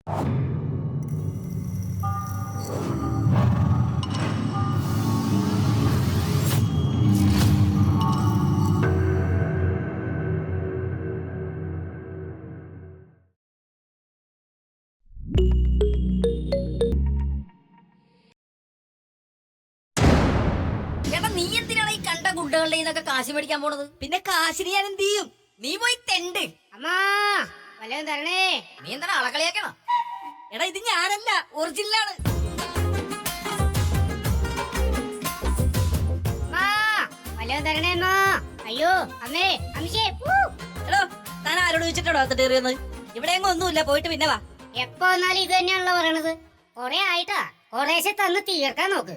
നീ എന്തിനാണ് ഈ കണ്ട ഗുണ്ടകളുടെ ഇതൊക്കെ കാശ് മേടിക്കാൻ പോണത്? പിന്നെ കാശിന് ഞാൻ എന്ത് ചെയ്യും? നീ പോയി തെണ്ട്. അമ്മാ വല്ലതും തരണേ. നീ എന്താണ് അളക്കളിയാക്കണ? എടാ ഇത് ഞാനല്ല, ഒറിജിനലാണ്. വല്ലതും തരണേ അമ്മാ. അയ്യോ അമ്മേ അമ്മേ. എടോ താൻ ആരോട് ചോദിച്ചിട്ടോ അകത്തേറിയെന്ന്? ഇവിടെ എങ്ങും ഒന്നുമില്ല, പോയിട്ട് പിന്നെ വാ. എപ്പോ വന്നാലും ഇത് തന്നെയാണല്ലോ പറയണത്. കൊറേ ആയിട്ടാ കൊറേശ്ശെ തന്ന് തീർക്കാൻ നോക്ക്.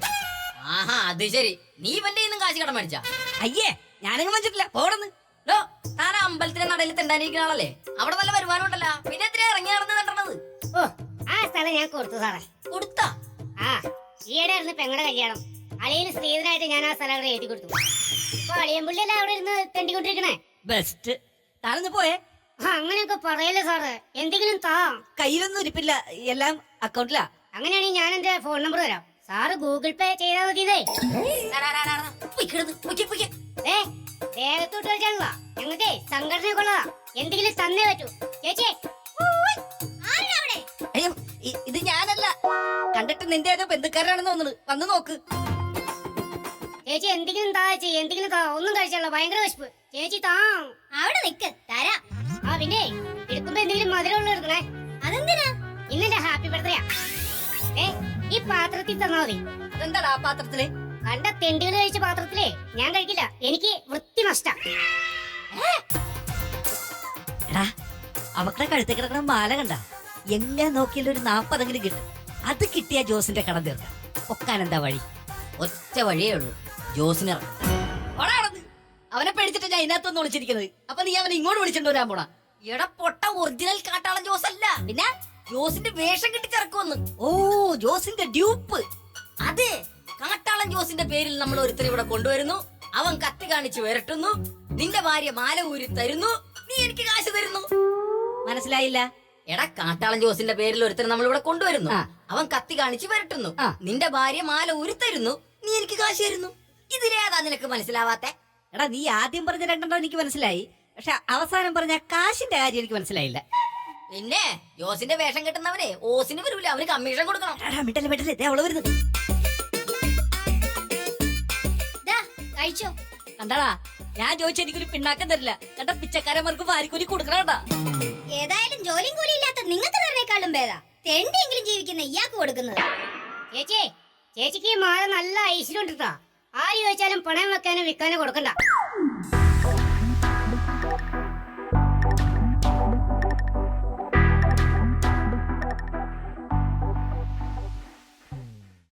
ആഹാ അത് ശരി, നീ ഇവന്റെ കാശ് കടം മേടിച്ചാ? അയ്യേ ഞാനങ്ങ് മേടിച്ചിട്ടില്ല, പോടന്ന്. ഡോ താൻ അമ്പലത്തിലെ നടയിൽ തെണ്ടാനിരിക്കുന്ന ആളല്ലേ? അവിടെ നല്ല വരുമാനം ഉണ്ടല്ലോ, പിന്നെ എത്ര ഇറങ്ങി നടന്ന് കണ്ടത്? ഓ ആ സ്ഥലം ഞാൻ കൊടുത്തു സാറേ. കൊടുത്താ? ആ ഈയിടെ ആയിരുന്നു പെങ്ങളുടെ കല്യാണം. അളിയന് സ്ത്രീധനായിട്ട് ഞാൻ ആ സ്ഥലം അവിടെ എഴുതി കൊടുത്തു. ഇപ്പൊ അളിയൻപുള്ളിയല്ലേ അവിടെ ഇരുന്ന് തെണ്ടിക്കൊണ്ടിരിക്കണേ. ബെസ്റ്റ്. താനൊന്ന് പോയേ. അങ്ങനെയൊക്കെ പറയല്ലേ സാറ്, എന്തെങ്കിലും താ. കയ്യിലൊന്നും ഇരിപ്പില്ല, എല്ലാം അക്കൗണ്ടിലാ. അങ്ങനെയാണെങ്കിൽ ഞാൻ എന്റെ ഫോൺ നമ്പർ തരാം, സാറ് ഗൂഗിൾ പേ ചെയ്താൽ മതിയതേ. ദേഹത്തോട്ട് കളിച്ചാണല്ലോ, ഞങ്ങൾക്ക് സംഘടന കൊള്ളതാ. എന്തെങ്കിലും തന്നേ പറ്റൂ ചേച്ചി. അയ്യോ ഇത് ഞാനല്ല, കണ്ടിട്ട് നിന്റെ ഏതോ ബന്ധുക്കാരാണെന്ന് തോന്നുന്നു. വന്ന് നോക്ക് ചേച്ചി. എന്തെങ്കിലും താ ചേച്ചി, എന്തെങ്കിലും താ. ഒന്നും കഴിച്ചാലോ, ഭയങ്കര വിശപ്പ്. ചേച്ചി താ. അവിടെ നിക്ക് തരാം. ആ പിന്നെ എടുക്കുമ്പോ എന്തെങ്കിലും മധുരമുള്ള എടുക്കണേ. അതെന്തിനാ? ഇന്നെന്റെ ഹാപ്പി ബർത്ത്ഡേയാ. ഈ പാത്രത്തിൽ തന്നാ മതി. അതെന്താടാ ആ പാത്രത്തില്? കണ്ട തെണ്ടുകൾ കഴിച്ച പാത്രത്തിലേ ഞാൻ കഴിക്കില്ല, എനിക്ക് വൃത്തി നഷ്ടം. എടാ അവക്കടെ കഴുത്തി കിടക്കണ മാല കണ്ട? എങ്ങനെ നോക്കിയാലും ഒരു 40 കിട്ടും. അത് കിട്ടിയ ജോസിന്റെ കടം തീർക്കാം. ഒക്കാനെന്താ വഴി? ഒറ്റ വഴിയേ ഉള്ളൂ, ജോസിനെ അവനെ പേടിച്ചിട്ട് ഞാൻ ഇതിനകത്തൊന്ന് വിളിച്ചിരിക്കുന്നത്. അപ്പൊ നീ അവനെ ഇങ്ങോട്ട് വിളിച്ചിട്ട് വരാൻ പോണ? എടാ പൊട്ട, ഒറിജിനൽ കാട്ടാളൻ ജോസ് അല്ല, പിന്നെ ജോസിന്റെ വേഷം കെട്ടിച്ചിറക്കുമെന്ന്. ഓ ജോസിന്റെ ഡ്യൂപ്പ്. അതെ, കാട്ടാളൻ ജോസിന്റെ പേരിൽ നമ്മൾ ഒരുത്തരെ ഇവിടെ കൊണ്ടുവരുന്നു. അവൻ കത്തി കാണിച്ച് വരട്ടുന്നു. നിന്റെ ഭാര്യ മാല ഊരി തരുന്നു, നീ എനിക്ക് കാശ് തരുന്നു. മനസ്സിലായില്ല? എടാ കാട്ടാളൻ ജോസിന്റെ പേരിൽ ഒരുത്തരെ നമ്മൾ ഇവിടെ കൊണ്ടുവരുന്നു. അവൻ കത്തി കാണിച്ച് വരട്ടുന്നു. നിന്റെ ഭാര്യ മാല ഊരി തരുന്നു, നീ എനിക്ക് കാശ് തരുന്നു. ഇതിലേതാ നിനക്ക് മനസ്സിലാവാത്തെ? എടാ നീ ആദ്യം പറഞ്ഞ രണ്ടെണ്ണം എനിക്ക് മനസ്സിലായി, പക്ഷെ അവസാനം പറഞ്ഞ കാശിന്റെ കാര്യം എനിക്ക് മനസ്സിലായില്ല. പിന്നെ ജോസിന്റെ വേഷം കെട്ടുന്നവനെ ഓസിന് വരൂല, അവന് കമ്മീഷൻ കൊടുക്കണം. മിട്ടല്ലേ അവള് വരുന്നത്. കഴിച്ചോ? കണ്ടാടാ, ഞാൻ ചോദിച്ചു എനിക്കൊരു പിണ്ണാക്കം തരില്ല. കണ്ട പിച്ചക്കാരന്മാർക്ക് വാരിക്കൂലി കൊടുക്കണ. ഏതായാലും ജോലിയും കൂലി ഇല്ലാത്ത നിങ്ങൾക്ക് തരുന്നേക്കാളും ഭേദാ തെണ്ടിയെങ്കിലും ജീവിക്കുന്ന ഇയാൾക്ക് കൊടുക്കുന്നത്. ചേച്ചി ചേച്ചിക്ക് മാല നല്ല ഐശ്വര്യം ഉണ്ടിട്ടാ. ആര് ചോദിച്ചാലും പണയം വെക്കാനോ വിൽക്കാനോ കൊടുക്കണ്ട.